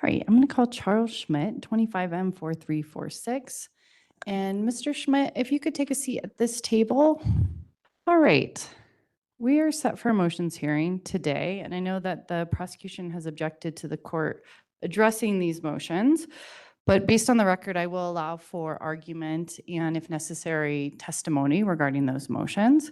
All right, I'm going to call Charles Schmidt, 25M4346. And Mr. Schmidt, if you could take a seat at this table. All right, we are set for a motions hearing today, and I know that the prosecution has objected to the court addressing these motions, but based on the record, I will allow for argument and, if necessary, testimony regarding those motions.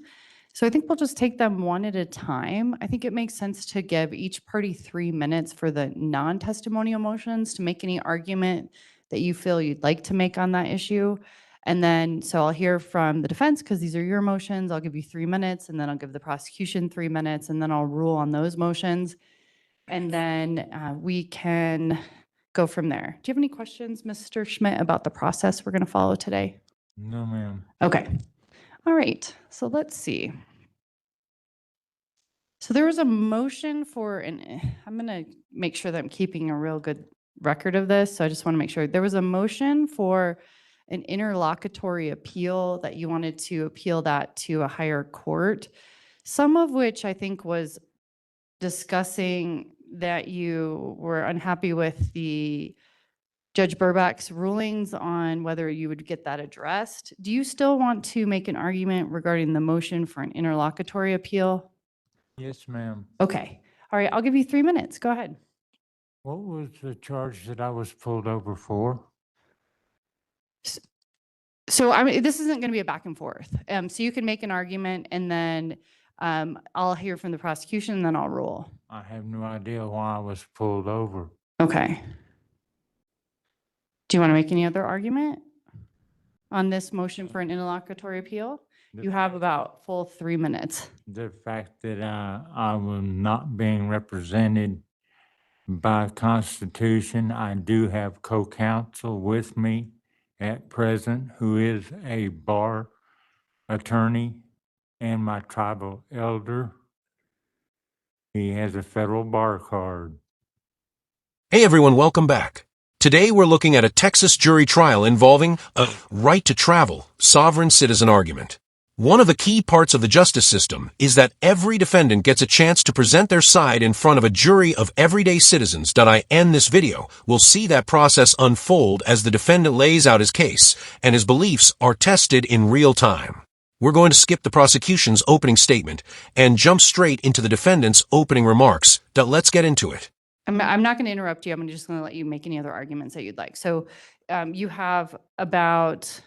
So I think we'll just take them one at a time. I think it makes sense to give each party 3 minutes for the non-testimonial motions to make any argument that you feel you'd like to make on that issue. And then, so I'll hear from the defense because these are your motions. I'll give you 3 minutes, and then I'll give the prosecution 3 minutes, and then I'll rule on those motions. And then we can go from there. Do you have any questions, Mr. Schmidt, about the process we're going to follow today? No, ma'am. Okay. All right. So let's see. So there was a motion for I'm going to make sure that I'm keeping a real good record of this. So I just want to make sure there was a motion for an interlocutory appeal that you wanted to appeal that to a higher court, some of which I think was discussing that you were unhappy with the Judge Burbach's rulings on whether you would get that addressed. Do you still want to make an argument regarding the motion for an interlocutory appeal? Yes, ma'am. Okay. All right. I'll give you 3 minutes. Go ahead. What was the charge that I was pulled over for? So I mean, this isn't going to be a back and forth. So you can make an argument, and then I'll hear from the prosecution, and then I'll rule. I have no idea why I was pulled over. Okay. Do you want to make any other argument on this motion for an interlocutory appeal? You have about full 3 minutes. The fact that I was not being represented by Constitution. I do have co-counsel with me at present who is a bar attorney and my tribal elder. He has a federal bar card. Hey everyone, welcome back. Today we're looking at a Texas jury trial involving a right to travel, sovereign citizen argument. One of the key parts of the justice system is that every defendant gets a chance to present their side in front of a jury of everyday citizens. I end this video. We'll see that process unfold as the defendant lays out his case and his beliefs are tested in real time. We're going to skip the prosecution's opening statement and jump straight into the defendant's opening remarks. Let's get into it. I'm not going to interrupt you. I'm just going to let you make any other arguments that you'd like. So you have about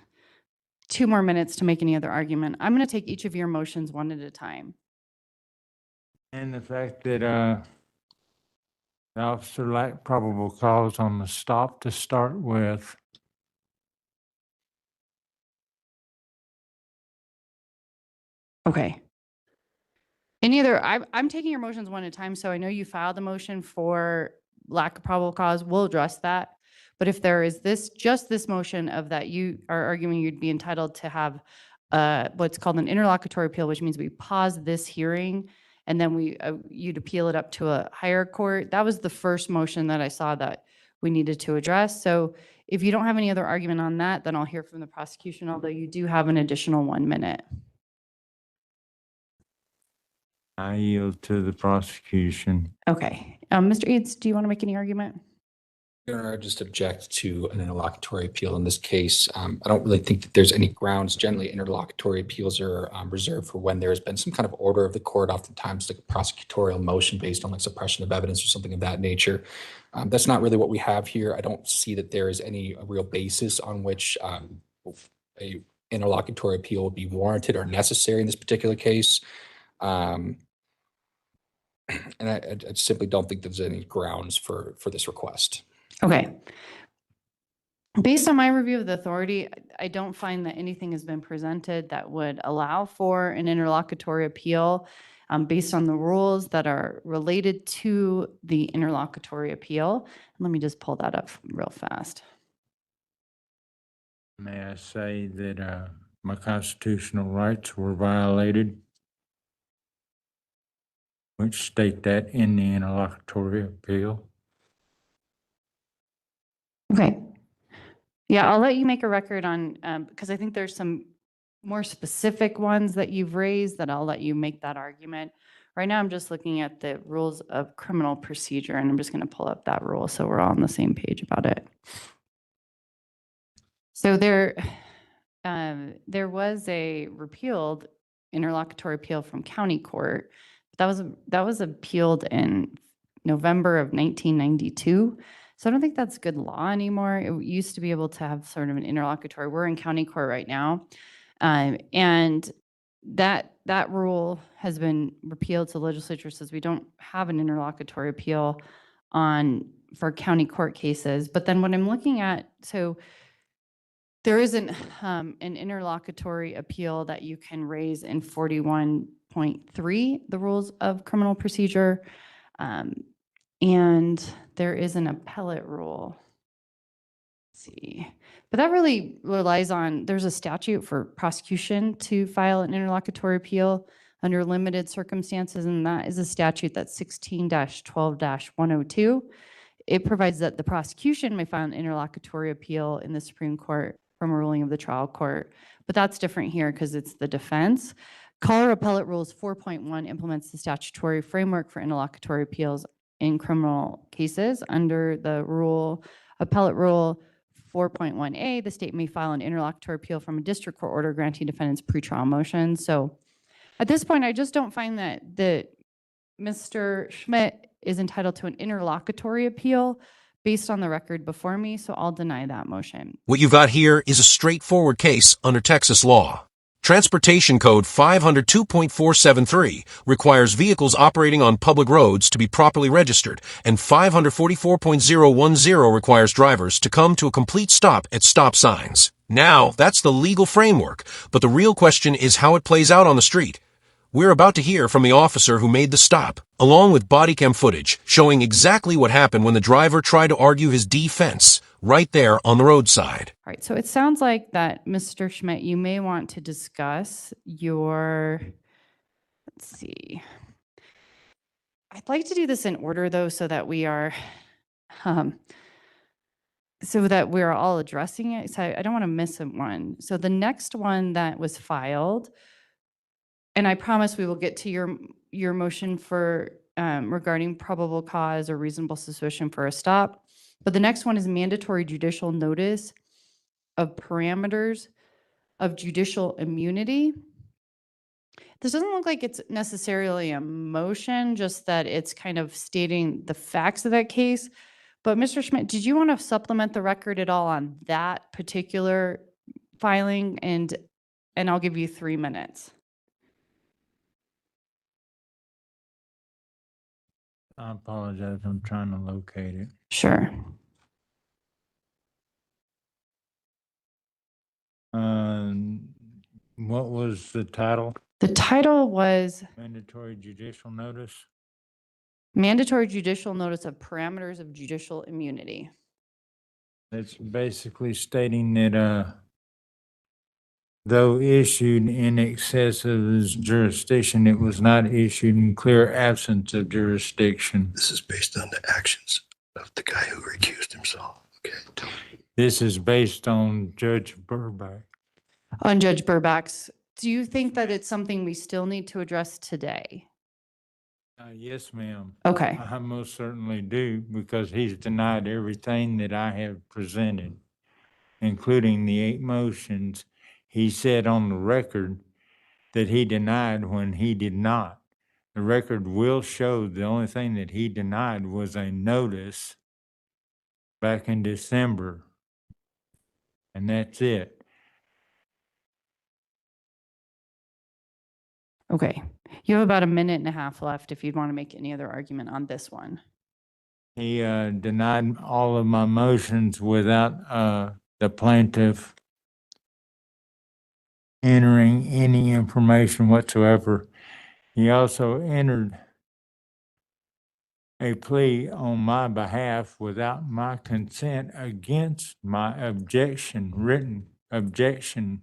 2 more minutes to make any other argument. I'm going to take each of your motions one at a time. And the fact that the officer lacked probable cause on the stop to start with. Okay. Any other, I'm taking your motions one at a time, so I know you filed a motion for lack of probable cause. We'll address that. But if there is just this motion of that you are arguing you'd be entitled to have what's called an interlocutory appeal, which means we pause this hearing and then you'd appeal it up to a higher court. That was the first motion that I saw that we needed to address. So if you don't have any other argument on that, then I'll hear from the prosecution, although you do have an additional 1 minute. I yield to the prosecution. Okay. Mr. Eads, do you want to make any argument? Your Honor, I just object to an interlocutory appeal in this case. I don't really think that there's any grounds. Generally, interlocutory appeals are reserved for when there has been some kind of order of the court, oftentimes like a prosecutorial motion based on like suppression of evidence or something of that nature. That's not really what we have here. I don't see that there is any real basis on which a interlocutory appeal would be warranted or necessary in this particular case. And I simply don't think there's any grounds for this request. Okay. Based on my review of the authority, I don't find that anything has been presented that would allow for an interlocutory appeal based on the rules that are related to the interlocutory appeal. Let me just pull that up real fast. May I say that my constitutional rights were violated, which state that in the interlocutory appeal. Okay. Yeah, I'll let you make a record on, because I think there's some more specific ones that you've raised that I'll let you make that argument. Right now, I'm just looking at the rules of criminal procedure, and I'm just going to pull up that rule so we're all on the same page about it. So there was a repealed interlocutory appeal from county court. That was appealed in November of 1992. So I don't think that's good law anymore. It used to be able to have sort of an interlocutory. We're in county court right now. And that rule has been repealed. So legislature says we don't have an interlocutory appeal for county court cases. But then what I'm looking at, so there isn't an interlocutory appeal that you can raise in 41.3, the rules of criminal procedure. And there is an appellate rule. Let's see. But that really relies on, there's a statute for prosecution to file an interlocutory appeal under limited circumstances, and that is a statute that's 16-12-102. It provides that the prosecution may file an interlocutory appeal in the Supreme Court from a ruling of the trial court. But that's different here because it's the defense. Colorado Appellate Rules 4.1 implements the statutory framework for interlocutory appeals in criminal cases. Under the Appellate Rule 4.1a, the state may file an interlocutory appeal from a district court order granting defendants pretrial motion. So at this point, I just don't find that Mr. Schmidt is entitled to an interlocutory appeal based on the record before me, so I'll deny that motion. What you've got here is a straightforward case under Texas law. Transportation Code 502.473 requires vehicles operating on public roads to be properly registered, and 544.010 requires drivers to come to a complete stop at stop signs. Now, that's the legal framework, but the real question is how it plays out on the street. We're about to hear from the officer who made the stop, along with body cam footage showing exactly what happened when the driver tried to argue his defense right there on the roadside. All right, so it sounds like that, Mr. Schmidt, you may want to discuss let's see. I'd like to do this in order, though, so that we are all addressing it. So I don't want to miss one. So the next one that was filed, and I promise we will get to your motion for regarding probable cause or reasonable suspicion for a stop. But the next one is mandatory judicial notice of parameters of judicial immunity. This doesn't look like it's necessarily a motion, just that it's kind of stating the facts of that case. But Mr. Schmidt, did you want to supplement the record at all on that particular filing? And I'll give you 3 minutes. I apologize. I'm trying to locate it. Sure. What was the title? The title was Mandatory judicial notice. Mandatory Judicial Notice of Parameters of Judicial Immunity. It's basically stating that though issued in excess of his jurisdiction, it was not issued in clear absence of jurisdiction. This is based on the actions of the guy who recused himself. Okay, tell me. This is based on Judge Burbank. On Judge Burback's, do you think that it's something we still need to address today? Yes, ma'am. Okay. I most certainly do, because he's denied everything that I have presented, including the 8 motions. He said on the record that he denied when he did not. The record will show the only thing that he denied was a notice back in December, and that's it. Okay. You have about 1.5 minutes left if you'd want to make any other argument on this one. He denied all of my motions without the plaintiff entering any information whatsoever. He also entered a plea on my behalf without my consent against my written objection,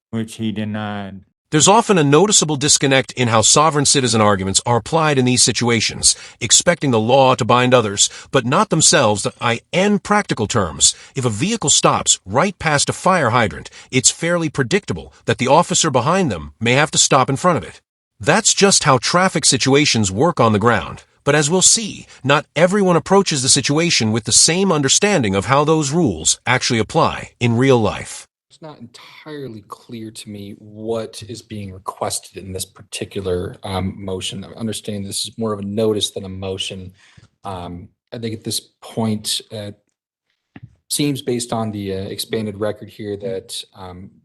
which he denied. There's often a noticeable disconnect in how sovereign citizen arguments are applied in these situations, expecting the law to bind others, but not themselves. In practical terms, if a vehicle stops right past a fire hydrant, it's fairly predictable that the officer behind them may have to stop in front of it. That's just how traffic situations work on the ground. But as we'll see, not everyone approaches the situation with the same understanding of how those rules actually apply in real life. It's not entirely clear to me what is being requested in this particular motion. I understand this is more of a notice than a motion. I think at this point, seems based on the expanded record here that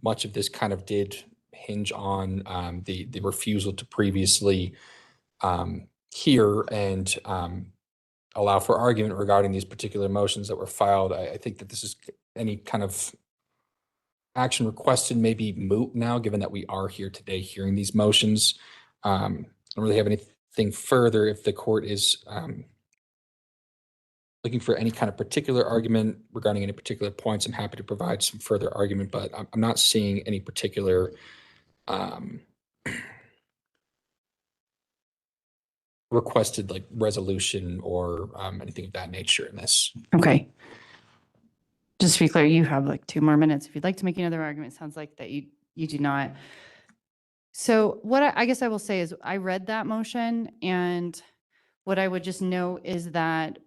much of this kind of did hinge on the refusal to previously hear and allow for argument regarding these particular motions that were filed. I think that this is any kind of action requested may be moot now, given that we are here today hearing these motions. I don't really have anything further. If the court is looking for any kind of particular argument regarding any particular points, I'm happy to provide some further argument, but I'm not seeing any particular requested like resolution or anything of that nature in this. Okay. Just to be clear, you have like 2 more minutes. If you'd like to make another argument, it sounds like that you do not. So what I guess I will say is I read that motion, and what I would just note is that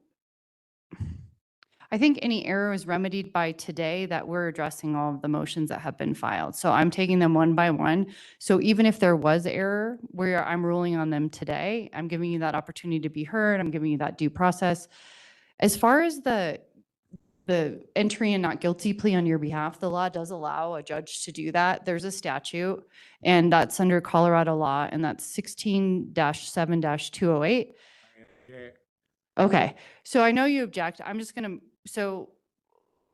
I think any error is remedied by today that we're addressing all of the motions that have been filed. So I'm taking them one by one. So even if there was error where I'm ruling on them today, I'm giving you that opportunity to be heard. I'm giving you that due process. As far as the entry and not guilty plea on your behalf, the law does allow a judge to do that. There's a statute, and that's under Colorado law, and that's 16-7-208. Okay, so I know you object. I'm just gonna, so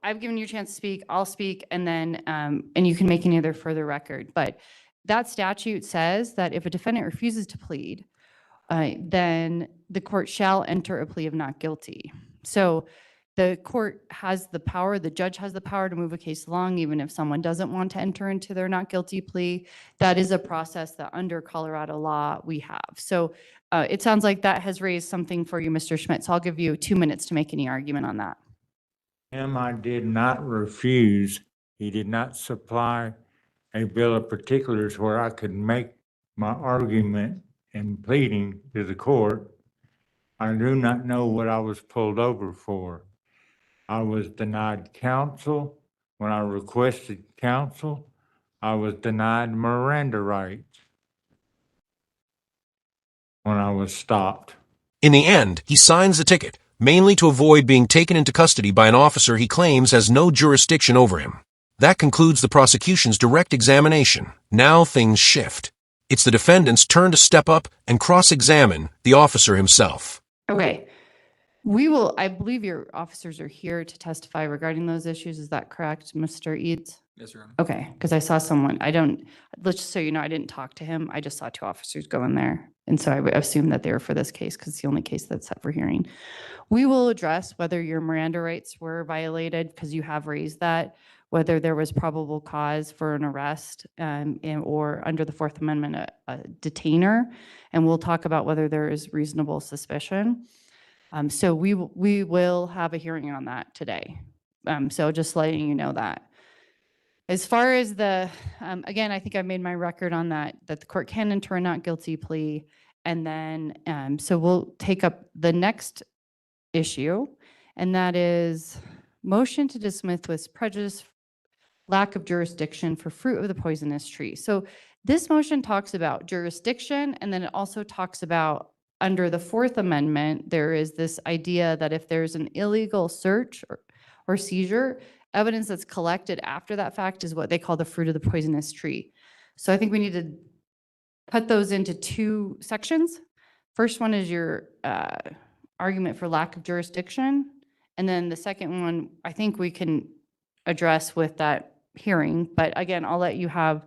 I've given you a chance to speak, I'll speak, and then, and you can make any other further record. But that statute says that if a defendant refuses to plead, then the court shall enter a plea of not guilty. So the court has the power, the judge has the power to move a case along, even if someone doesn't want to enter into their not guilty plea. That is a process that under Colorado law we have. So it sounds like that has raised something for you, Mr. Schmidt. So I'll give you 2 minutes to make any argument on that. I did not refuse. He did not supply a bill of particulars where I could make my argument in pleading to the court. I do not know what I was pulled over for. I was denied counsel. When I requested counsel, I was denied Miranda rights when I was stopped. In the end, he signs the ticket, mainly to avoid being taken into custody by an officer he claims has no jurisdiction over him. That concludes the prosecution's direct examination. Now things shift. It's the defendant's turn to step up and cross-examine the officer himself. Okay. We will, I believe your officers are here to testify regarding those issues. Is that correct, Mr. Eads? Yes, Your Honor. Okay, because I saw someone, let's just so you know, I didn't talk to him. I just saw 2 officers go in there. And so I would assume that they were for this case because it's the only case that's set for hearing. We will address whether your Miranda rights were violated because you have raised that, whether there was probable cause for an arrest or under the Fourth Amendment, a detainer. And we'll talk about whether there is reasonable suspicion. So we will have a hearing on that today. So just letting you know that. As far as the, again, I think I made my record on that the court can enter a not guilty plea. And then, so we'll take up the next issue, and that is motion to dismiss with prejudice, lack of jurisdiction for fruit of the poisonous tree. So this motion talks about jurisdiction, and then it also talks about under the Fourth Amendment, there is this idea that if there's an illegal search or seizure, evidence that's collected after that fact is what they call the fruit of the poisonous tree. So I think we need to put those into 2 sections. First one is your argument for lack of jurisdiction. And then the second one, I think we can address with that hearing. But again, I'll let you have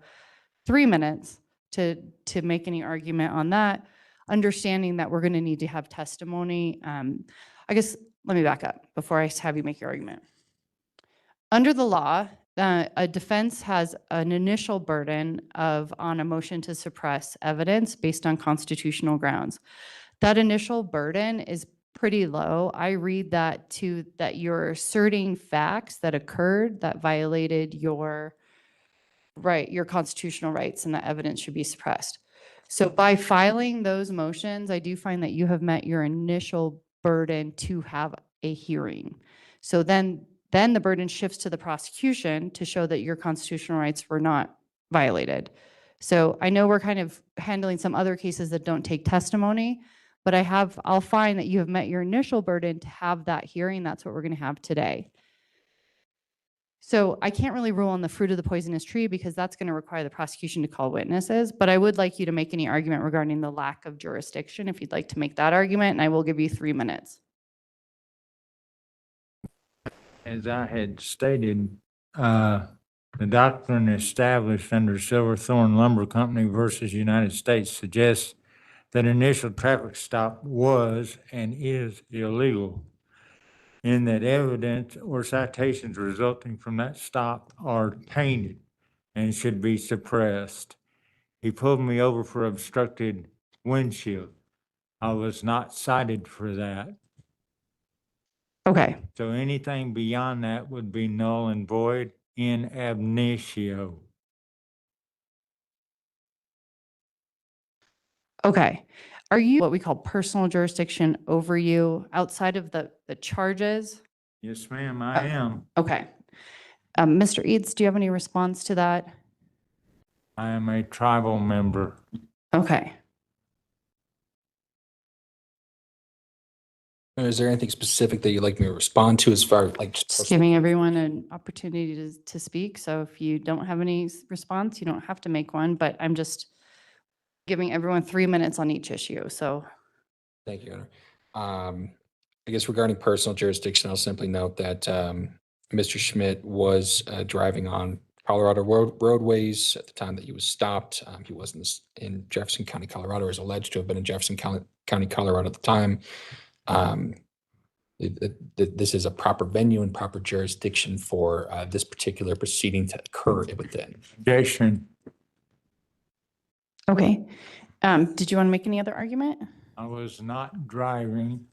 3 minutes to make any argument on that, understanding that we're going to need to have testimony. I guess, let me back up before I have you make your argument. Under the law, a defense has an initial burden on a motion to suppress evidence based on constitutional grounds. That initial burden is pretty low. I read that that you're asserting facts that occurred that violated your constitutional rights, and that evidence should be suppressed. So by filing those motions, I do find that you have met your initial burden to have a hearing. So then the burden shifts to the prosecution to show that your constitutional rights were not violated. So I know we're kind of handling some other cases that don't take testimony, but I'll find that you have met your initial burden to have that hearing. That's what we're going to have today. So I can't really rule on the fruit of the poisonous tree because that's going to require the prosecution to call witnesses, but I would like you to make any argument regarding the lack of jurisdiction if you'd like to make that argument, and I will give you 3 minutes. As I had stated, the doctrine established under Silverthorne Lumber Company versus United States suggests that initial traffic stop was and is illegal, in that evidence or citations resulting from that stop are tainted and should be suppressed. He pulled me over for obstructed windshield. I was not cited for that. Okay. So anything beyond that would be null and void in ab initio. Okay. Are you what we call personal jurisdiction over you outside of the charges? Yes, ma'am, I am. Okay. Mr. Eads, do you have any response to that? I am a tribal member. Okay. Is there anything specific that you'd like me to respond to as far as like just Just giving everyone an opportunity to speak. So if you don't have any response, you don't have to make one, but I'm just giving everyone 3 minutes on each issue. So Thank you, Your Honor. I guess regarding personal jurisdiction, I'll simply note that Mr. Schmidt was driving on Colorado roadways at the time that he was stopped. He wasn't in Jefferson County, Colorado, or is alleged to have been in Jefferson County, Colorado at the time. This is a proper venue and proper jurisdiction for this particular proceeding to occur within. Objection. okay. Did you want to make any other argument? I was not driving.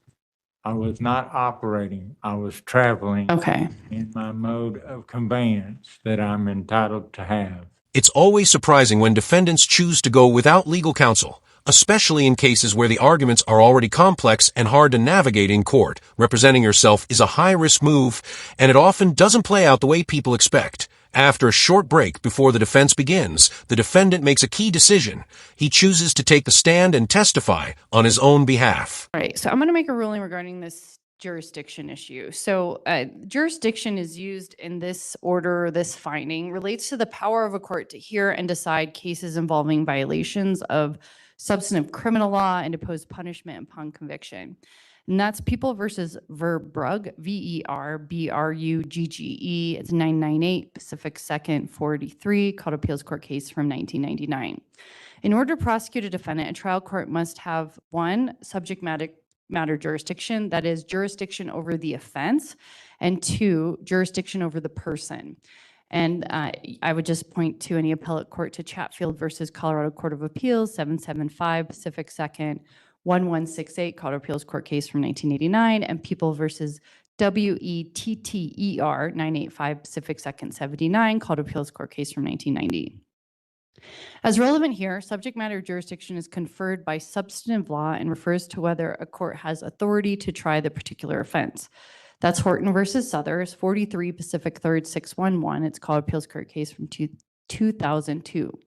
I was not operating. I was traveling Okay. in my mode of conveyance that I'm entitled to have. It's always surprising when defendants choose to go without legal counsel, especially in cases where the arguments are already complex and hard to navigate in court. Representing yourself is a high-risk move, and it often doesn't play out the way people expect. After a short break before the defense begins, the defendant makes a key decision. He chooses to take the stand and testify on his own behalf. All right. So I'm going to make a ruling regarding this jurisdiction issue. So jurisdiction is used in this order, this finding relates to the power of a court to hear and decide cases involving violations of substantive criminal law and impose punishment upon conviction. And that's People versus Verbrugge, Verbrugge. It's 998 Pacific 2nd 43, Court of Appeals Court case from 1999. In order to prosecute a defendant, a trial court must have 1, subject matter jurisdiction, that is jurisdiction over the offense, and 2, jurisdiction over the person. And I would just point to any appellate court to Chatfield versus Colorado Court of Appeals, 775 Pacific 2nd 1168, Colorado Appeals Court case from 1989, and People versus WETTER, 985 Pacific 2nd 79, Colorado Appeals Court case from 1990. As relevant here, subject matter jurisdiction is conferred by substantive law and refers to whether a court has authority to try the particular offense. That's Horton versus Southers, 43 Pacific 3rd 611. It's Colorado Appeals Court case from 2002.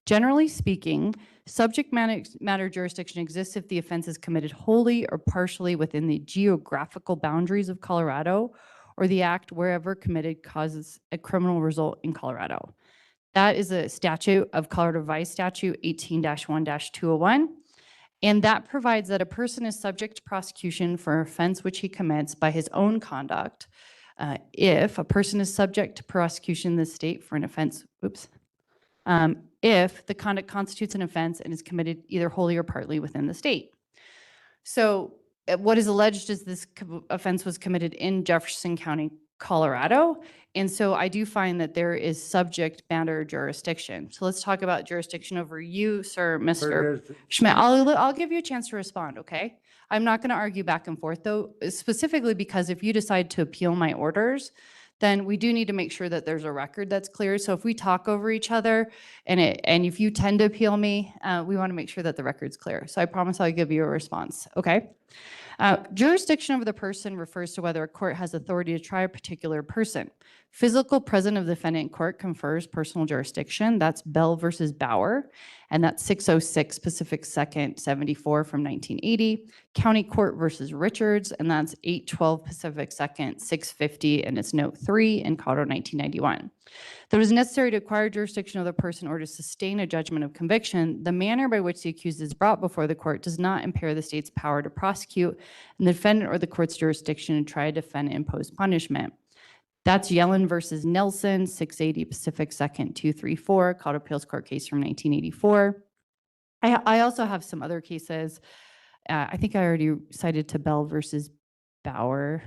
Generally speaking, subject matter jurisdiction exists if the offense is committed wholly or partially within the geographical boundaries of Colorado, or the act wherever committed causes a criminal result in Colorado. That is a statute of Colorado Revised Statute 18-1-201. And that provides that a person is subject to prosecution for an offense which he commits by his own conduct. If a person is subject to prosecution in the state for an offense, if the conduct constitutes an offense and is committed either wholly or partly within the state. So what is alleged is this offense was committed in Jefferson County, Colorado. And so I do find that there is subject matter jurisdiction. So let's talk about jurisdiction over you, sir, Mr. Schmidt. I'll give you a chance to respond, okay? I'm not going to argue back and forth, though, specifically because if you decide to appeal my orders, then we do need to make sure that there's a record that's clear. So if we talk over each other and if you tend to appeal me, we want to make sure that the record's clear. So I promise I'll give you a response, okay? Jurisdiction over the person refers to whether a court has authority to try a particular person. Physical presence of the defendant in court confers personal jurisdiction. That's Bell versus Bauer, and that's 606 Pacific 2nd 74 from 1980. County Court versus Richards, and that's 812 Pacific 2nd 650, and it's note 3 in Colorado 1991. That it was necessary to acquire jurisdiction of the person or to sustain a judgment of conviction. The manner by which the accused is brought before the court does not impair the state's power to prosecute and the defendant or the court's jurisdiction to try to defend and impose punishment. That's Yellen versus Nelson, 680 Pacific 2nd 234, Colorado Appeals Court case from 1984. I also have some other cases. I think I already cited to Bell versus Bauer.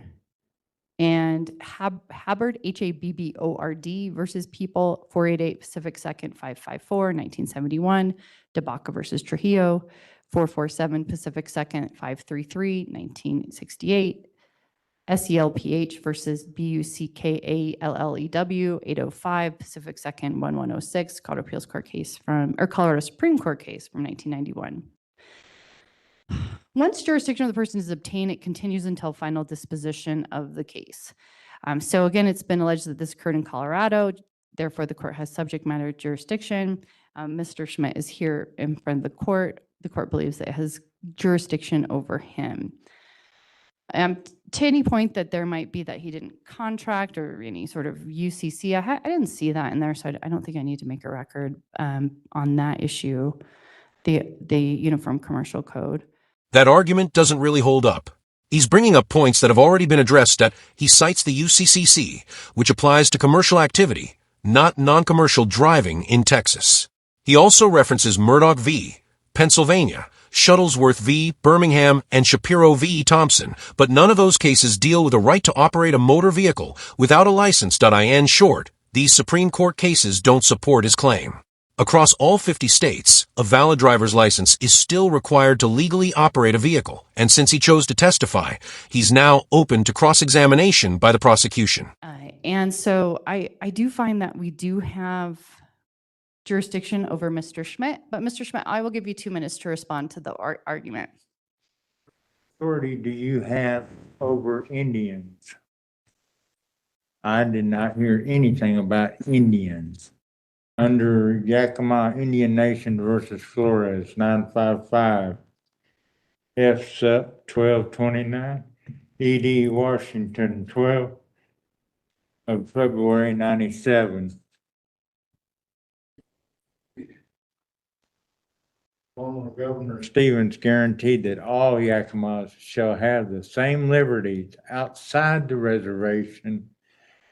And Habbard, Habbord versus People, 488 Pacific 2nd 554, 1971. DeBaca versus Trujillo, 447 Pacific 2nd 533, 1968. SELPH versus BUCKALLEW, 805 Pacific 2nd 1106, Colorado Appeals Court case Colorado Supreme Court case from 1991. Once jurisdiction of the person is obtained, it continues until final disposition of the case. So again, it's been alleged that this occurred in Colorado. Therefore, the court has subject matter jurisdiction. Mr. Schmidt is here in front of the court. The court believes that it has jurisdiction over him. To any point that there might be that he didn't contract or any sort of UCC, I didn't see that in there, so I don't think I need to make a record on that issue, the Uniform Commercial Code. That argument doesn't really hold up. He's bringing up points that have already been addressed he cites the UCCC, which applies to commercial activity, not non-commercial driving in Texas. He also references Murdoch v. Pennsylvania, Shuttlesworth v. Birmingham, and Shapiro v. Thompson, but none of those cases deal with a right to operate a motor vehicle without a license. In short, these Supreme Court cases don't support his claim. Across all 50 states, a valid driver's license is still required to legally operate a vehicle, and since he chose to testify, he's now open to cross-examination by the prosecution. And so I do find that we do have jurisdiction over Mr. Schmidt, but Mr. Schmidt, I will give you 2 minutes to respond to the argument. Authority do you have over Indians? I did not hear anything about Indians. Under Yakima Indian Nation versus Flores, 955, F. Sup. 1229, E.D. Washington, 12 of February 97. Former Governor Stevens guaranteed that all Yakimas shall have the same liberties outside the reservation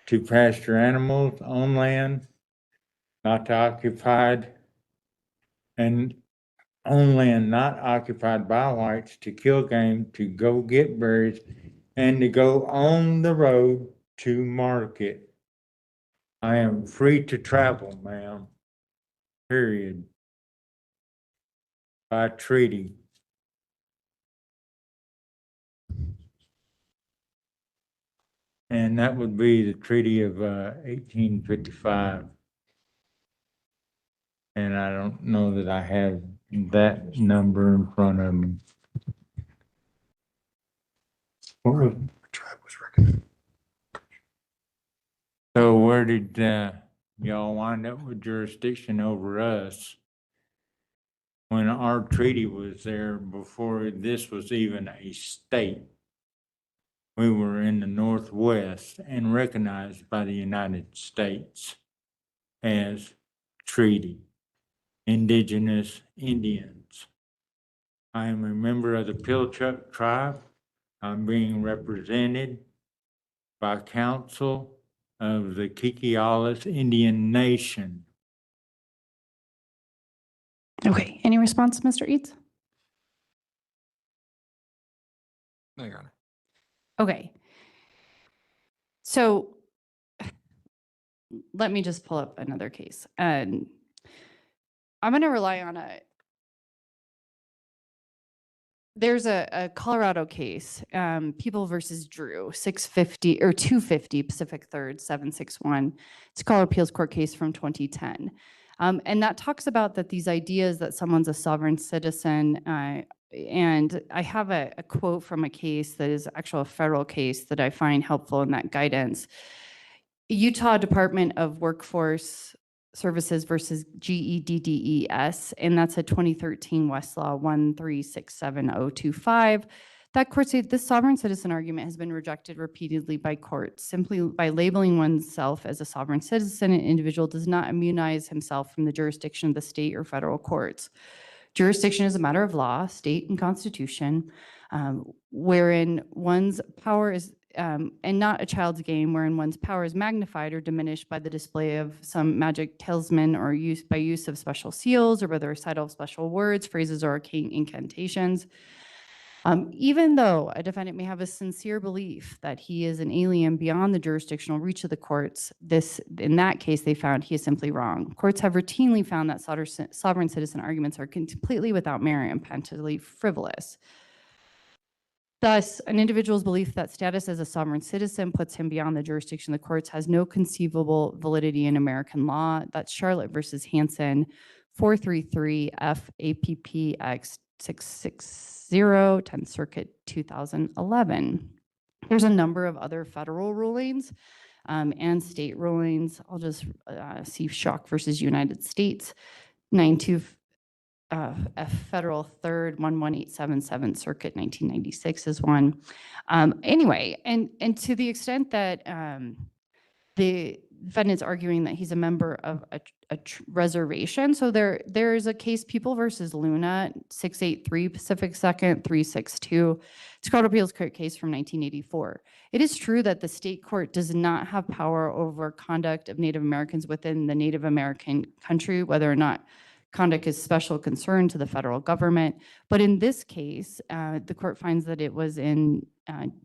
to pasture animals on land, not occupied, and on land not occupied by whites, to kill game, to go get berries, and to go on the road to market. I am free to travel, ma'am, period, by treaty. And that would be the Treaty of 1855. And I don't know that I have that number in front of me. What was, Tribe was recommended. so where did y'all wind up with jurisdiction over us when our treaty was there before this was even a state? We were in the Northwest and recognized by the United States as treaty. Indigenous Indians. I am a member of the Pilchuck tribe. I'm being represented by council of the Kikialis Indian Nation. Okay, any response, Mr. Eads? No, Your Honor. Okay. So let me just pull up another case. And I'm going to rely on there's a Colorado case, People versus Drew, 650 or 250 Pacific 3rd, 761. It's a Colorado Appeals Court case from 2010. And that talks about that these ideas that someone's a sovereign citizen, and I have a quote from a case that is actually a federal case that I find helpful in that guidance. Utah Department of Workforce Services versus GEDDES, and that's a 2013 Westlaw 1367025. That court said this sovereign citizen argument has been rejected repeatedly by courts. Simply by labeling oneself as a sovereign citizen, an individual does not immunize himself from the jurisdiction of the state or federal courts. Jurisdiction is a matter of law, state and constitution, wherein one's power is and not a child's game wherein one's power is magnified or diminished by the display of some magic talisman or use of special seals or by the recital of special words, phrases, or arcane incantations. Even though a defendant may have a sincere belief that he is an alien beyond the jurisdictional reach of the courts, in that case, they found he is simply wrong. Courts have routinely found that sovereign citizen arguments are completely without merit and patently frivolous. Thus, an individual's belief that status as a sovereign citizen puts him beyond the jurisdiction of the courts has no conceivable validity in American law. That's Charlotte versus Hansen, 433 FAPPX 660, 10th Circuit, 2011. There's a number of other federal rulings and state rulings. I'll just see Schock versus United States, 92 F Federal 3rd 11877 Circuit 1996 is one. Anyway, and to the extent that the defendant's arguing that he's a member of a reservation, so there's a case, People versus Luna, 683 Pacific 2nd 362. It's called Appeals Court case from 1984. It is true that the state court does not have power over conduct of Native Americans within the Native American country, whether or not conduct is special concern to the federal government. But in this case, the court finds that it was in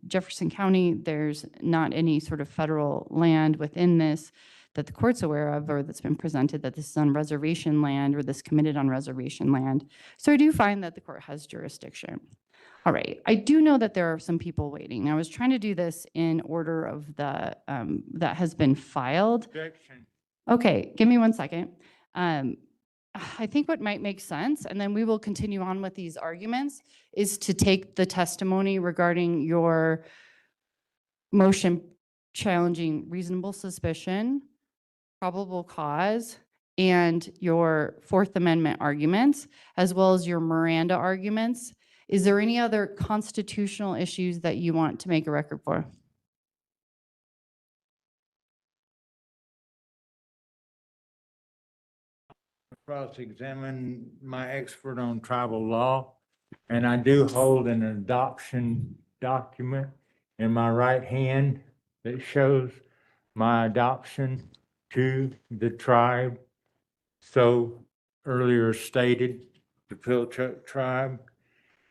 Jefferson County. There's not any sort of federal land within this that the court's aware of or that's been presented that this is on reservation land or this committed on reservation land. So I do find that the court has jurisdiction. All right, I do know that there are some people waiting. I was trying to do this in order of the that has been filed. Objection. Okay, give me 1 second. I think what might make sense, and then we will continue on with these arguments, is to take the testimony regarding your motion challenging reasonable suspicion, probable cause, and your Fourth Amendment arguments, as well as your Miranda arguments. Is there any other constitutional issues that you want to make a record for? Cross-examine my expert on tribal law, and I do hold an adoption document in my right hand that shows my adoption to the tribe. So earlier stated, the Pilchuck tribe.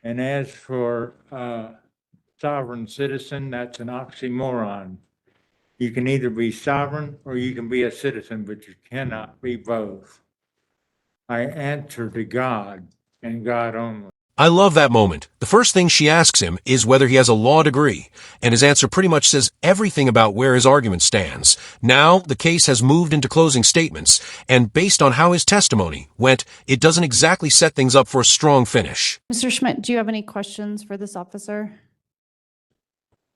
And as for sovereign citizen, that's an oxymoron. You can either be sovereign or you can be a citizen, but you cannot be both. I answer to God and God only. I love that moment. The first thing she asks him is whether he has a law degree, and his answer pretty much says everything about where his argument stands. Now, the case has moved into closing statements, and based on how his testimony went, it doesn't exactly set things up for a strong finish. Mr. Schmidt, do you have any questions for this officer?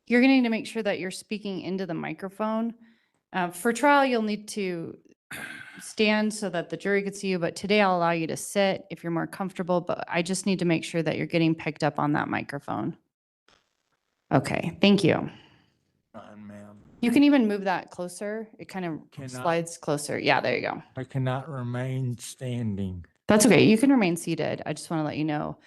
You're going to need to make sure that you're speaking into the microphone. For trial, you'll need to stand so that the jury could see you, but today I'll allow you to sit if you're more comfortable, but I just need to make sure that you're getting picked up on that microphone. Okay, thank you. Ma'am. You can even move that closer. It kind of Cannot. slides closer. Yeah, there you go. I cannot remain standing. That's okay. You can remain seated. I just want to let you know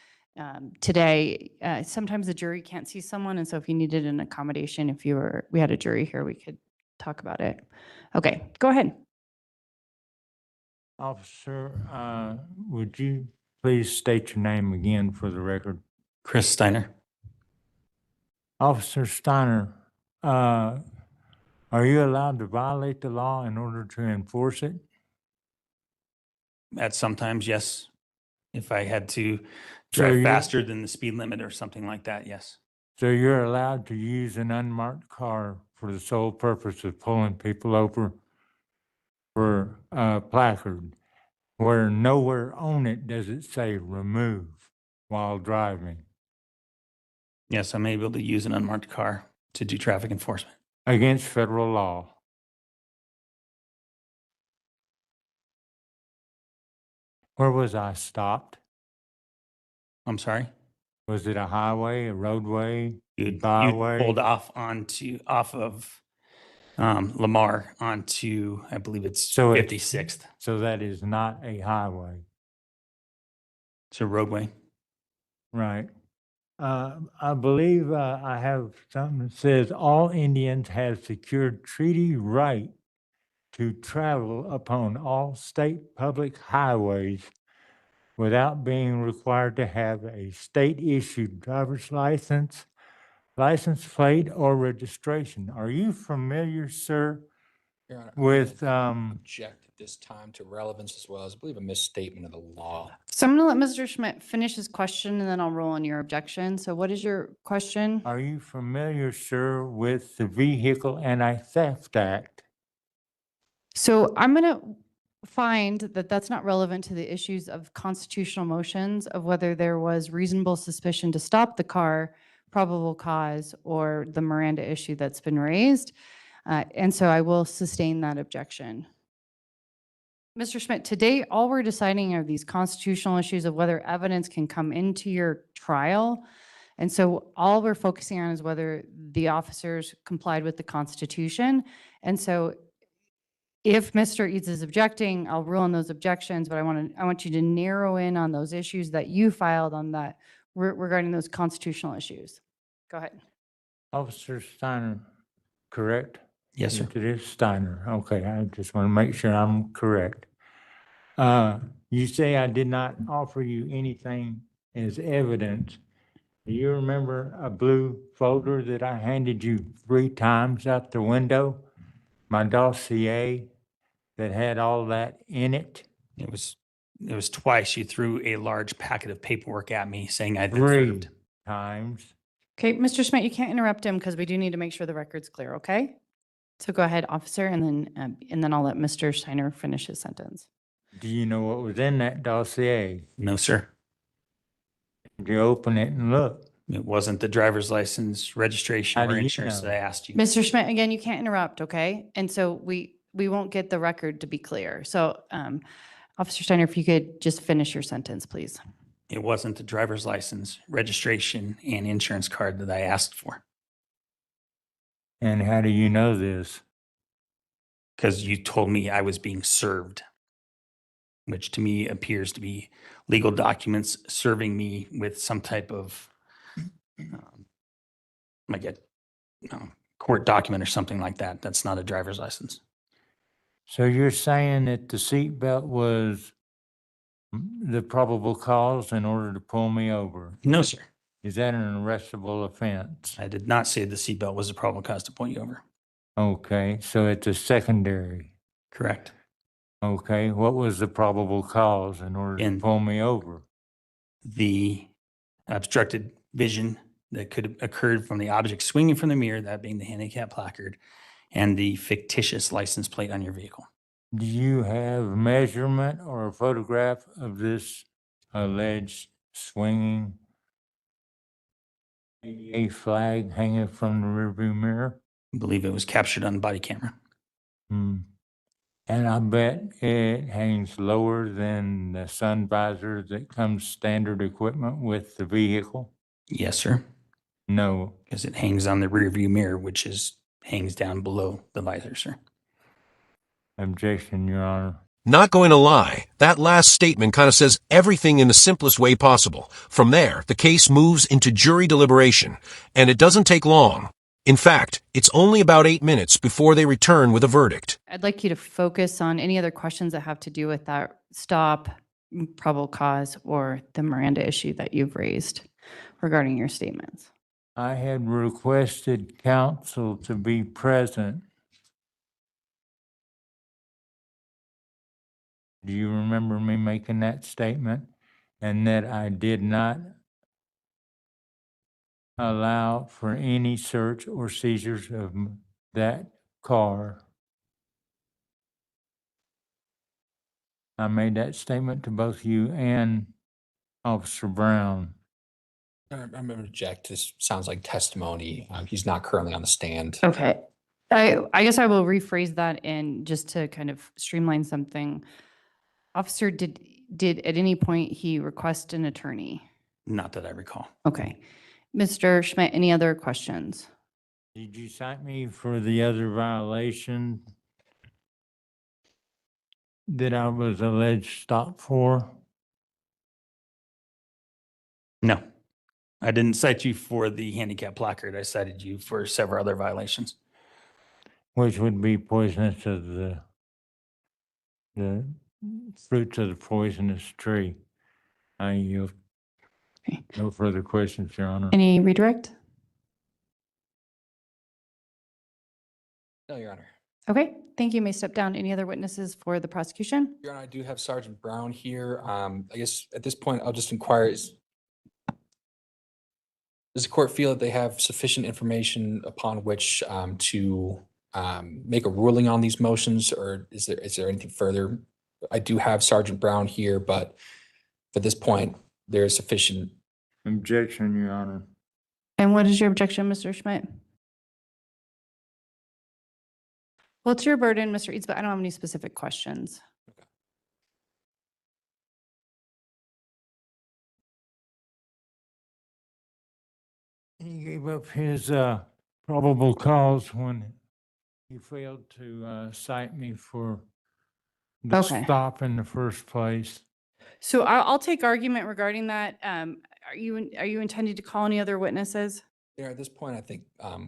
today, sometimes the jury can't see someone. And so if you needed an accommodation, if we had a jury here, we could talk about it. Okay, go ahead. Officer, would you please state your name again for the record? Chris Steiner. Officer Steiner, are you allowed to violate the law in order to enforce it? At sometimes, yes. If I had to So drive you- faster than the speed limit or something like that, yes. So you're allowed to use an unmarked car for the sole purpose of pulling people over for a placard, where nowhere on it does it say remove while driving Yes, I'm able to use an unmarked car to do traffic enforcement. against federal law. Where was I stopped? I'm sorry? Was it a highway, a roadway, You byway? pulled off of Lamar onto, I believe it's So it's- 56th. So that is not a highway, It's a roadway. right? I believe I have something that says all Indians have secured treaty right to travel upon all state public highways without being required to have a state-issued driver's license, license plate, or registration. Are you familiar, sir, Your Honor, with, object at this time to relevance as well as, I believe, a misstatement of the law. So I'm going to let Mr. Schmidt finish his question and then I'll roll on your objection. So what is your question? are you familiar, sir, with the Vehicle Anti-Theft Act? So I'm going to find that that's not relevant to the issues of constitutional motions of whether there was reasonable suspicion to stop the car, probable cause, or the Miranda issue that's been raised. And so I will sustain that objection. Mr. Schmidt, today, all we're deciding are these constitutional issues of whether evidence can come into your trial. And so all we're focusing on is whether the officers complied with the Constitution. And so if Mr. Eads is objecting, I'll rule on those objections, but I want you to narrow in on those issues that you filed on that regarding those constitutional issues. Go ahead. Officer Steiner, correct? Yes, sir. It is Steiner. Okay, I just want to make sure I'm correct. You say I did not offer you anything as evidence. Do you remember a blue folder that I handed you 3 times out the window? My dossier that had all that in it? It was twice you threw a large packet of paperwork at me saying I'd been 3 served. times. Okay, Mr. Schmidt, you can't interrupt him because we do need to make sure the record's clear, okay? So go ahead, officer, and then I'll let Mr. Steiner finish his sentence. Do you know what was in that dossier? No, sir. Did you open it and look? It wasn't the driver's license, registration, How do or you insurance know? that I asked you. Mr. Schmidt, again, you can't interrupt, okay? And so we won't get the record to be clear. So Officer Steiner, if you could just finish your sentence, please. It wasn't the driver's license, registration, and insurance card that I asked for. And how do you know this? Because you told me I was being served, which to me appears to be legal documents serving me with some type of like a court document or something like that. That's not a driver's license. So you're saying that the seatbelt was the probable cause in order to pull me over? No, sir. Is that an arrestable offense? I did not say the seatbelt was a probable cause to pull you over. Okay, so it's a secondary. Correct. Okay, what was the probable cause in order to In- pull me over? The obstructed vision that could have occurred from the object swinging from the mirror, that being the handicap placard, and the fictitious license plate on your vehicle. Do you have measurement or a photograph of this alleged swinging a flag hanging from the rearview mirror? I believe it was captured on body camera. Hmm. And I bet it hangs lower than the sun visor that comes standard equipment with the vehicle? Yes, sir. No. Because it hangs on the rear view mirror, which hangs down below the visor, sir. Objection, Your Honor. Not going to lie, that last statement kind of says everything in the simplest way possible. From there, the case moves into jury deliberation, and it doesn't take long. In fact, it's only about 8 minutes before they return with a verdict. I'd like you to focus on any other questions that have to do with that stop, probable cause, or the Miranda issue that you've raised regarding your statements. I had requested counsel to be present. Do you remember me making that statement? and that I did not allow for any search or seizures of that car. I made that statement to both you and Officer Brown. I'm going to object. This sounds like testimony. He's not currently on the stand. Okay. I guess I will rephrase that and just to kind of streamline something. Officer, did at any point he request an attorney? Not that I recall. Okay. Mr. Schmidt, any other questions? Did you cite me for the other violation that I was alleged stopped for? No, I didn't cite you for the handicap placard. I cited you for several other violations. Which would be poisonous to the fruits of the poisonous tree. I yield. Okay. No further questions, Your Honor. Any redirect? No, Your Honor. Okay, thank you. You may step down. Any other witnesses for the prosecution? Your Honor, I do have Sergeant Brown here. I guess at this point, I'll just inquire, does the court feel that they have sufficient information upon which to make a ruling on these motions, or is there anything further? I do have Sergeant Brown here, but at this point, there is sufficient. Objection, Your Honor. And what is your objection, Mr. Schmidt? Well, it's your burden, Mr. Eads, but I don't have any specific questions. He gave up his probable cause when he failed to cite me for the Okay. stop in the first place. So I'll take argument regarding that. Are you intending to call any other witnesses? Yeah, at this point, I think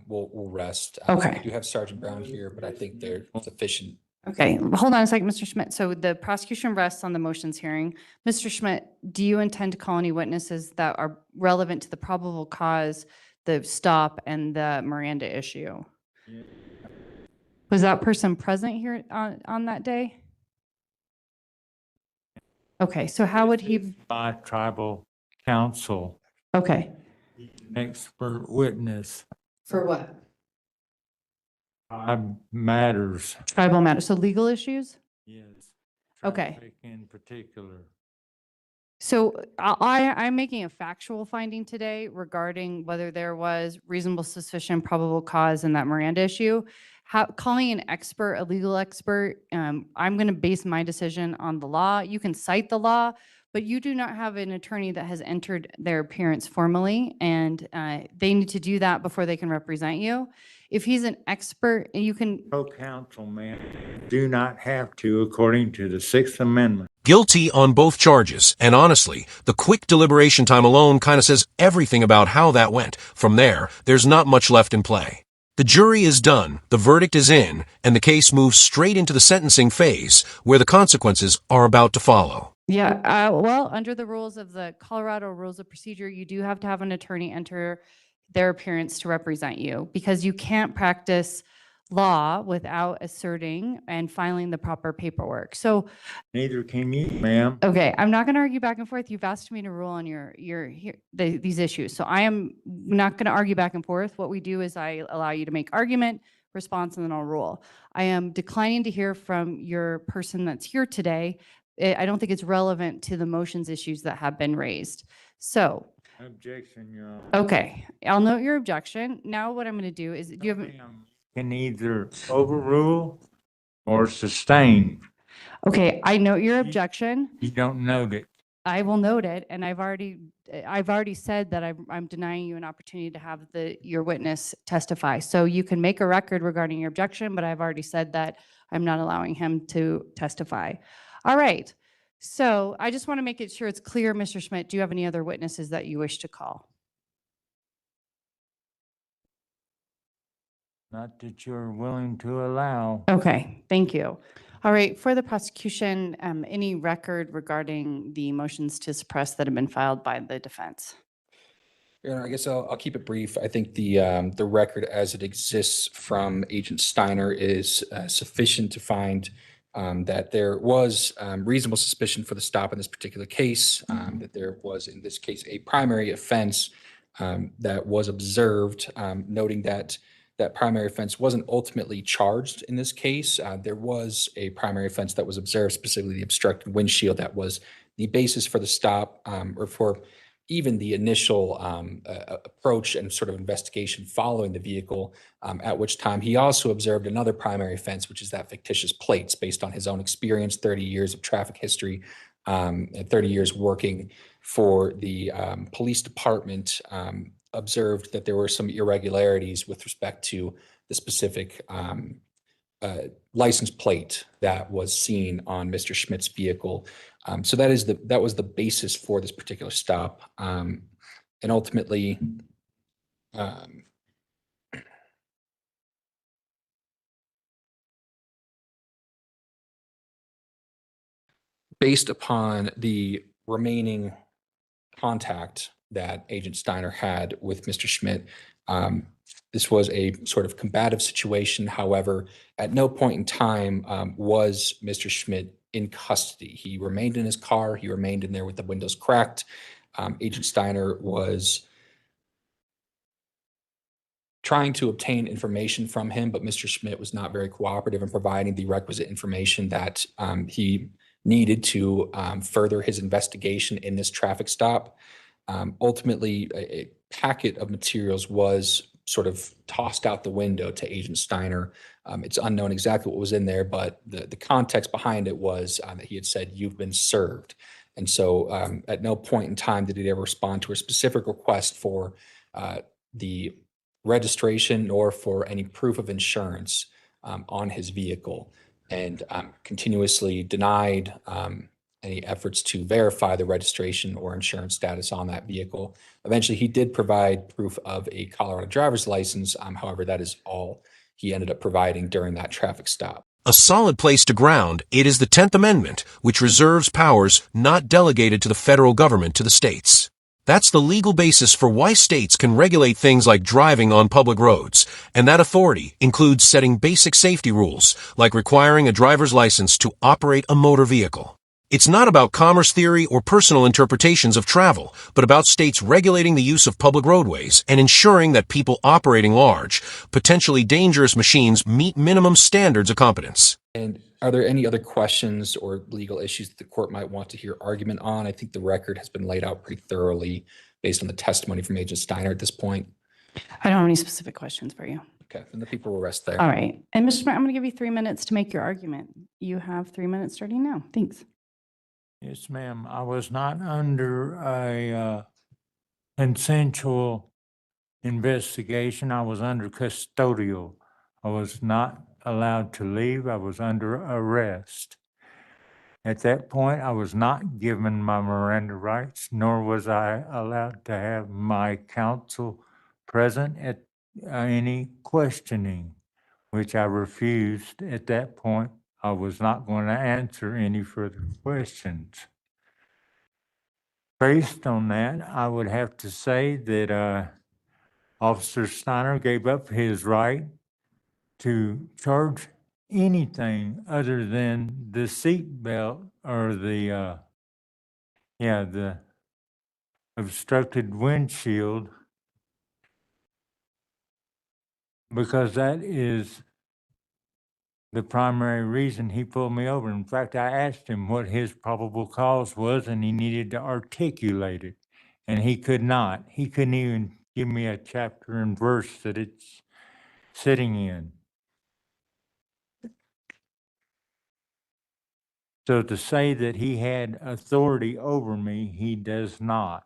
we'll rest. Okay. I do have Sergeant Brown here, but I think they're sufficient. Okay, hold on a second, Mr. Schmidt. So the prosecution rests on the motions hearing. Mr. Schmidt, do you intend to call any witnesses that are relevant to the probable cause, the stop, and the Miranda issue? Yeah. Was that person present here on that day? Okay, so how would he? By tribal counsel, Okay, expert witness, for what? matters. Tribal matters, so legal issues? Yes. Okay. Traffic in particular. So I'm making a factual finding today regarding whether there was reasonable suspicion, probable cause in that Miranda issue. Calling an expert, a legal expert, I'm going to base my decision on the law. You can cite the law, but you do not have an attorney that has entered their appearance formally, and they need to do that before they can represent you. If he's an expert, you can. Co-counsel, ma'am, do not have to, according to the Sixth Amendment. Guilty on both charges, and honestly, the quick deliberation time alone kind of says everything about how that went. From there, there's not much left in play. The jury is done, the verdict is in, and the case moves straight into the sentencing phase, where the consequences are about to follow. Yeah, well, under the rules of the Colorado Rules of Procedure, you do have to have an attorney enter their appearance to represent you, because you can't practice law without asserting and filing the proper paperwork. So, Neither can you, ma'am. okay, I'm not going to argue back and forth. You've asked me to rule on these issues. So I am not going to argue back and forth. What we do is I allow you to make argument, response, and then I'll rule. I am declining to hear from your person that's here today. I don't think it's relevant to the motions issues that have been raised. So, Objection, Your Honor. okay, I'll note your objection. Now what I'm going to do is, do you have, Ma'am, can either overrule or sustain. okay, I note your objection. You don't note it. I will note it, and I've already said that I'm denying you an opportunity to have your witness testify. So you can make a record regarding your objection, but I've already said that I'm not allowing him to testify. All right. So I just want to make it sure it's clear, Mr. Schmidt, do you have any other witnesses that you wish to call? Not that you're willing to allow. Okay, thank you. All right, for the prosecution, any record regarding the motions to suppress that have been filed by the defense? Your Honor, I guess I'll keep it brief. I think the record as it exists from Agent Steiner is sufficient to find that there was reasonable suspicion for the stop in this particular case, that there was, in this case, a primary offense that was observed, noting that that primary offense wasn't ultimately charged in this case. There was a primary offense that was observed, specifically the obstructed windshield, that was the basis for the stop, or for even the initial approach and sort of investigation following the vehicle, at which time he also observed another primary offense, which is that fictitious plates, based on his own experience, 30 years of traffic history, and 30 years working for the police department, observed that there were some irregularities with respect to the specific license plate that was seen on Mr. Schmidt's vehicle. So that was the basis for this particular stop. And ultimately, based upon the remaining contact that Agent Steiner had with Mr. Schmidt, this was a sort of combative situation. However, at no point in time was Mr. Schmidt in custody. He remained in his car. He remained in there with the windows cracked. Agent Steiner was trying to obtain information from him, but Mr. Schmidt was not very cooperative in providing the requisite information that he needed to further his investigation in this traffic stop. Ultimately, a packet of materials was sort of tossed out the window to Agent Steiner. It's unknown exactly what was in there, but the context behind it was that he had said, "You've been served." And so at no point in time did he ever respond to a specific request for the registration or for any proof of insurance on his vehicle, and continuously denied any efforts to verify the registration or insurance status on that vehicle. Eventually, he did provide proof of a Colorado driver's license. However, that is all he ended up providing during that traffic stop. A solid place to ground, it is the 10th Amendment, which reserves powers not delegated to the federal government to the states. That's the legal basis for why states can regulate things like driving on public roads, and that authority includes setting basic safety rules, like requiring a driver's license to operate a motor vehicle. It's not about commerce theory or personal interpretations of travel, but about states regulating the use of public roadways and ensuring that people operating large, potentially dangerous machines meet minimum standards of competence. And are there any other questions or legal issues that the court might want to hear argument on? I think the record has been laid out pretty thoroughly based on the testimony from Agent Steiner at this point. I don't have any specific questions for you. Okay, then the people will rest there. All right. And Mr. Schmidt, I'm going to give you 3 minutes to make your argument. You have 3 minutes starting now. Thanks. Yes, ma'am. I was not under a consensual investigation. I was under custodial. I was not allowed to leave. I was under arrest. At that point, I was not given my Miranda rights, nor was I allowed to have my counsel present at any questioning, which I refused at that point. I was not going to answer any further questions. Based on that, I would have to say that Officer Steiner gave up his right to charge anything other than the seat belt or the obstructed windshield, because that is the primary reason he pulled me over. In fact, I asked him what his probable cause was, and he needed to articulate it, and he could not. He couldn't even give me a chapter and verse that it's sitting in. So to say that he had authority over me, he does not.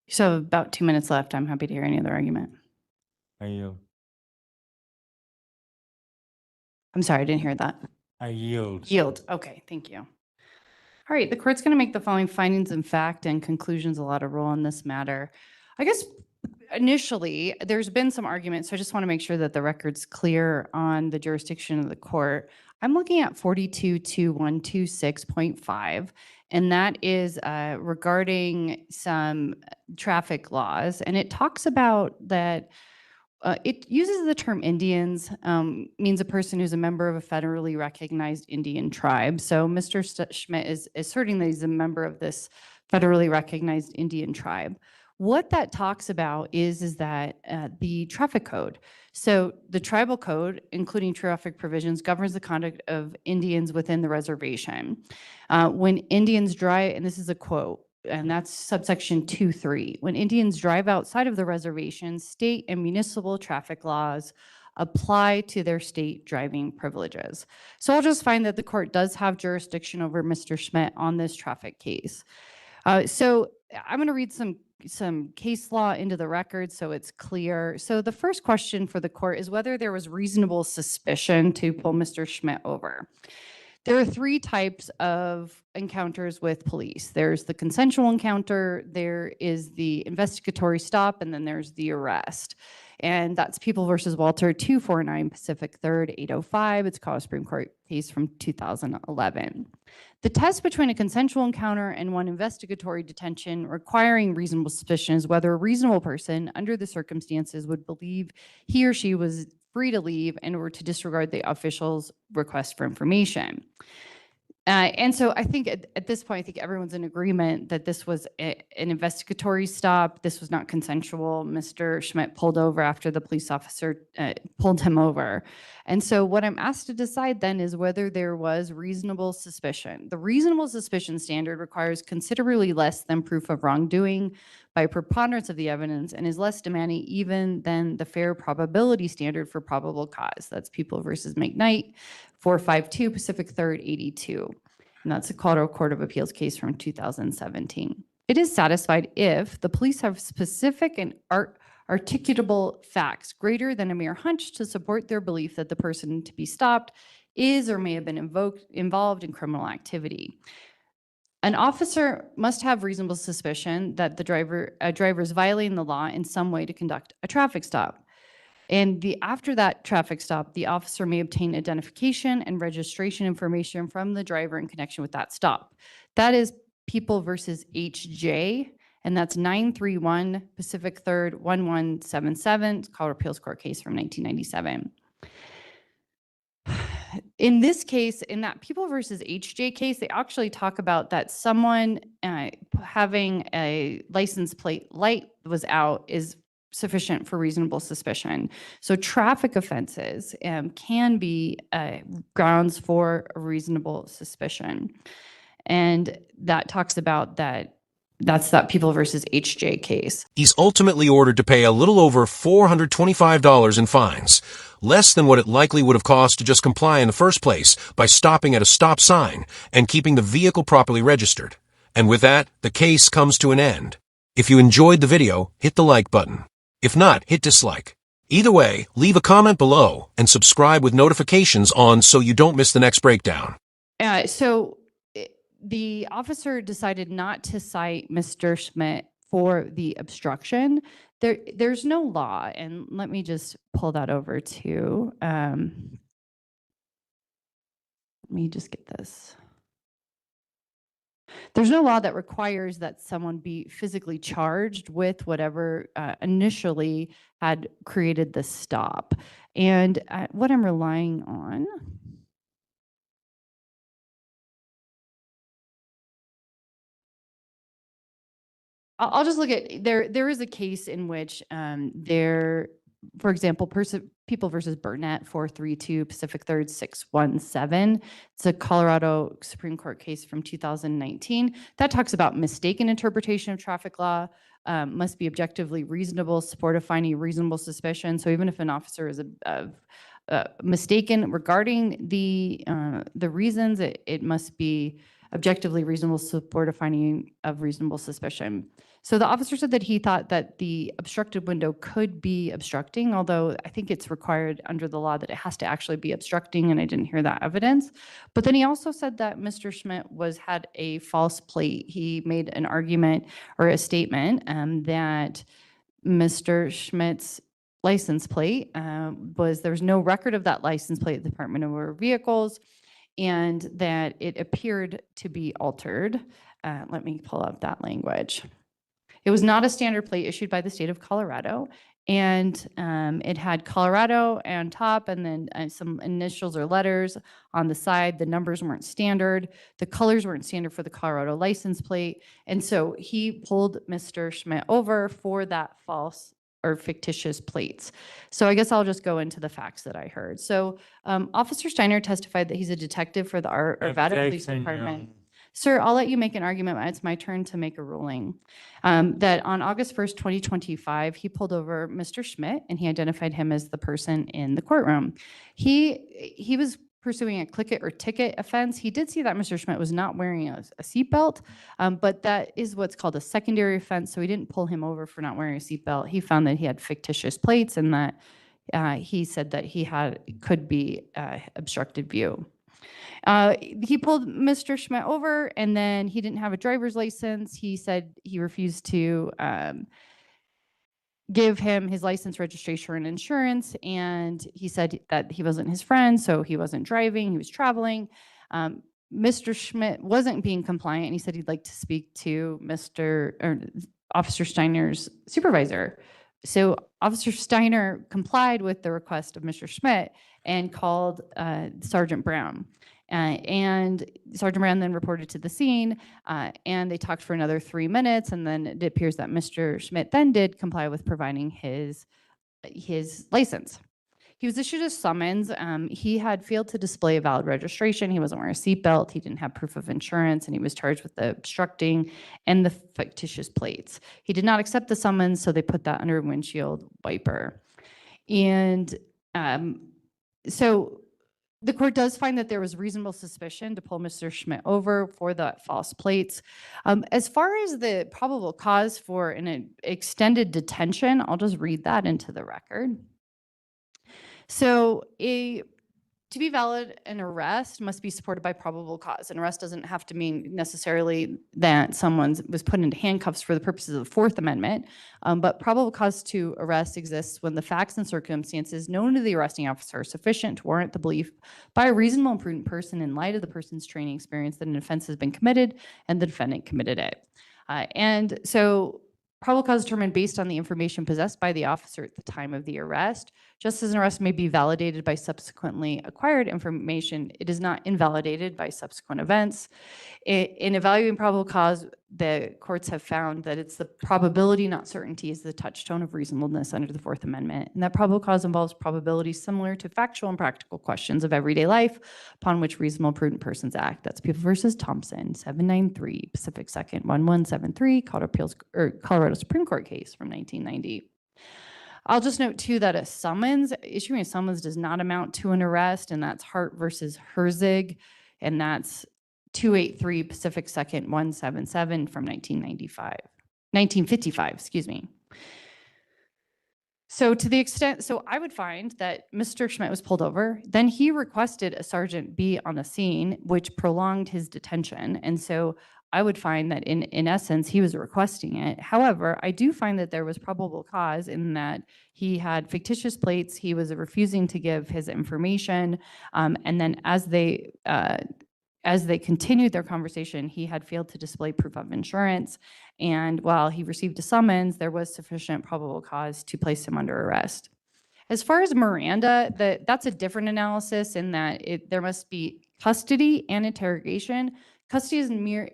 So about 2 minutes left. I'm happy to hear any other argument. I yield. I'm sorry, I didn't hear that. I yield. Yield. Okay, thank you. All right, the court's going to make the following findings in fact and conclusions allowed a role in this matter. I guess initially, there's been some argument, so I just want to make sure that the record's clear on the jurisdiction of the court. I'm looking at 422126.5, and that is regarding some traffic laws, and it talks about that It uses the term Indians, means a person who's a member of a federally recognized Indian tribe. So Mr. Schmidt is asserting that he's a member of this federally recognized Indian tribe. What that talks about is that the traffic code. So the tribal code, including traffic provisions, governs the conduct of Indians within the reservation. When Indians drive, and this is a quote, and that's subsection 2.3. When Indians drive outside of the reservation, state and municipal traffic laws apply to their state driving privileges. So I'll just find that the court does have jurisdiction over Mr. Schmidt on this traffic case. So I'm going to read some case law into the record so it's clear. So the first question for the court is whether there was reasonable suspicion to pull Mr. Schmidt over. There are three types of encounters with police. There's the consensual encounter, there is the investigatory stop, and then there's the arrest. And that's People versus Walter 249 Pacific 3rd 805. It's called a Supreme Court case from 2011. The test between a consensual encounter and one investigatory detention requiring reasonable suspicion is whether a reasonable person under the circumstances would believe he or she was free to leave in order to disregard the official's request for information. And so I think at this point, I think everyone's in agreement that this was an investigatory stop. This was not consensual. Mr. Schmidt pulled over after the police officer pulled him over. And so what I'm asked to decide then is whether there was reasonable suspicion. The reasonable suspicion standard requires considerably less than proof of wrongdoing by preponderance of the evidence and is less demanding even than the fair probability standard for probable cause. That's People versus McKnight, 452 Pacific 3rd 82. And that's a Colorado Court of Appeals case from 2017. It is satisfied if the police have specific and articulable facts greater than a mere hunch to support their belief that the person to be stopped is or may have been involved in criminal activity. An officer must have reasonable suspicion that the driver is violating the law in some way to conduct a traffic stop. And after that traffic stop, the officer may obtain identification and registration information from the driver in connection with that stop. That is People versus HJ, and that's 931 Pacific 3rd 1177, it's Colorado Appeals Court case from 1997. In this case, in that People versus HJ case, they actually talk about that someone having a license plate light was out is sufficient for reasonable suspicion. So traffic offenses can be grounds for a reasonable suspicion. And that talks about that. That's that People versus HJ case. He's ultimately ordered to pay a little over $425 in fines, less than what it likely would have cost to just comply in the first place by stopping at a stop sign and keeping the vehicle properly registered. And with that, the case comes to an end. If you enjoyed the video, hit the like button. If not, hit dislike. Either way, leave a comment below and subscribe with notifications on so you don't miss the next breakdown. So the officer decided not to cite Mr. Schmidt for the obstruction. There's no law, and let me just pull that over to, let me just get this. There's no law that requires that someone be physically charged with whatever initially had created the stop. And what I'm relying on, I'll just look at, there is a case in which for example, People versus Burnett 432 Pacific 3rd 617. It's a Colorado Supreme Court case from 2019 that talks about mistaken interpretation of traffic law must be objectively reasonable, support of finding reasonable suspicion. So even if an officer is mistaken regarding the reasons, it must be objectively reasonable, support of finding of reasonable suspicion. So the officer said that he thought that the obstructed window could be obstructing, although I think it's required under the law that it has to actually be obstructing, and I didn't hear that evidence. But then he also said that Mr. Schmidt had a false plate. He made an argument or a statement that Mr. Schmidt's license plate there's no record of that license plate at the Department of Motor Vehicles, and that it appeared to be altered. Let me pull up that language. It was not a standard plate issued by the state of Colorado, And it had Colorado on top, and then some initials or letters on the side. The numbers weren't standard. The colors weren't standard for the Colorado license plate. And so he pulled Mr. Schmidt over for that false or fictitious plates. So I guess I'll just go into the facts that I heard. So Officer Steiner testified that he's a detective for the Arvada Police Objection, Your Department. Honor. Sir, I'll let you make an argument. It's my turn to make a ruling. That on August 1st, 2025, he pulled over Mr. Schmidt and he identified him as the person in the courtroom. He was pursuing a click it or ticket offense. He did see that Mr. Schmidt was not wearing a seatbelt, but that is what's called a secondary offense. So he didn't pull him over for not wearing a seatbelt. He found that he had fictitious plates and that he said that could be obstructed view. He pulled Mr. Schmidt over and then he didn't have a driver's license. He said he refused to give him his license, registration, and insurance. And he said that he wasn't his friend, so he wasn't driving, he was traveling. Mr. Schmidt wasn't being compliant. And he said he'd like to speak to Officer Steiner's supervisor. So Officer Steiner complied with the request of Mr. Schmidt and called Sergeant Brown. And Sergeant Brown then reported to the scene, and they talked for another 3 minutes, and then it appears that Mr. Schmidt then did comply with providing his license. He was issued a summons. He had failed to display a valid registration. He wasn't wearing a seatbelt. He didn't have proof of insurance, and he was charged with the obstructing and the fictitious plates. He did not accept the summons, so they put that under a windshield wiper. And so the court does find that there was reasonable suspicion to pull Mr. Schmidt over for the false plates. As far as the probable cause for an extended detention, I'll just read that into the record. So to be valid, an arrest must be supported by probable cause. An arrest doesn't have to mean necessarily that someone was put into handcuffs for the purposes of the Fourth Amendment, but probable cause to arrest exists when the facts and circumstances known to the arresting officer are sufficient to warrant the belief by a reasonable and prudent person in light of the person's training experience that an offense has been committed and the defendant committed it. And so probable cause is determined based on the information possessed by the officer at the time of the arrest. Just as an arrest may be validated by subsequently acquired information, it is not invalidated by subsequent events. In evaluating probable cause, the courts have found that it's the probability, not certainty, is the touchstone of reasonableness under the Fourth Amendment. And that probable cause involves probability similar to factual and practical questions of everyday life upon which reasonable, prudent persons act. That's People versus Thompson, 793, Pacific 2nd, 1173, Colorado Supreme Court case from 1990. I'll just note too that issuing a summons does not amount to an arrest, and that's Hart versus Herzig, and that's 283 Pacific 2nd 177 from 1955, excuse me. So to the extent, so I would find that Mr. Schmidt was pulled over, then he requested a sergeant be on the scene, which prolonged his detention. And so I would find that in essence, he was requesting it. However, I do find that there was probable cause in that he had fictitious plates, he was refusing to give his information, and then as they continued their conversation, he had failed to display proof of insurance. And while he received a summons, there was sufficient probable cause to place him under arrest. As far as Miranda, that's a different analysis in that there must be custody and interrogation. Custody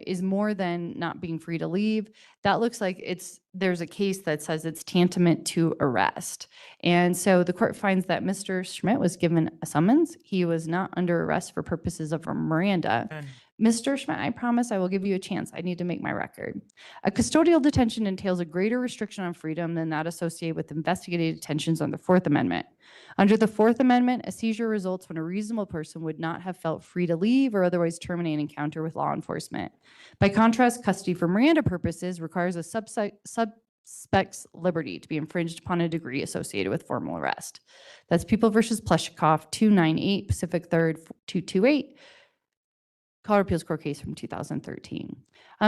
is more than not being free to leave. That looks like there's a case that says it's tantamount to arrest. And so the court finds that Mr. Schmidt was given a summons. He was not under arrest for purposes of a Miranda. Mr. Schmidt, I promise I will give you a chance. I need to make my record. A custodial detention entails a greater restriction on freedom than that associated with investigative detentions under the Fourth Amendment. Under the Fourth Amendment, a seizure results when a reasonable person would not have felt free to leave or otherwise terminate an encounter with law enforcement. By contrast, custody for Miranda purposes requires a suspect's liberty to be infringed upon a degree associated with formal arrest. That's People versus Pleshikov, 298 Pacific 3rd 228. Colorado Appeals Court case from 2013.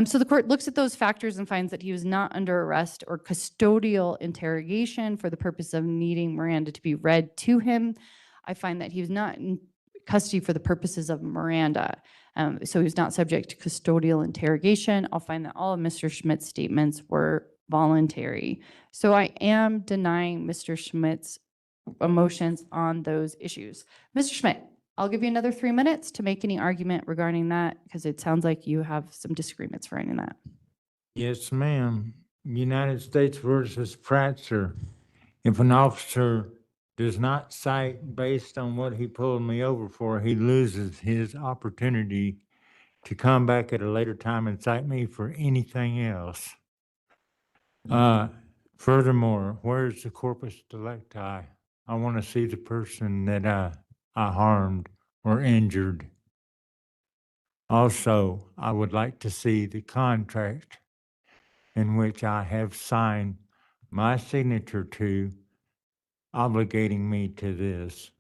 So the court looks at those factors and finds that he was not under arrest or custodial interrogation for the purpose of needing Miranda to be read to him. I find that he was not in custody for the purposes of Miranda. So he was not subject to custodial interrogation. I'll find that all of Mr. Schmidt's statements were voluntary. So I am denying Mr. Schmidt's motions on those issues. Mr. Schmidt, I'll give you another 3 minutes to make any argument regarding that because it sounds like you have some disagreements regarding that. Yes, ma'am. United States versus Pratzer. If an officer does not cite based on what he pulled me over for, he loses his opportunity to come back at a later time and cite me for anything else. Furthermore, where's the corpus delicti? I want to see the person that I harmed or injured. Also, I would like to see the contract in which I have signed my signature to obligating me to this.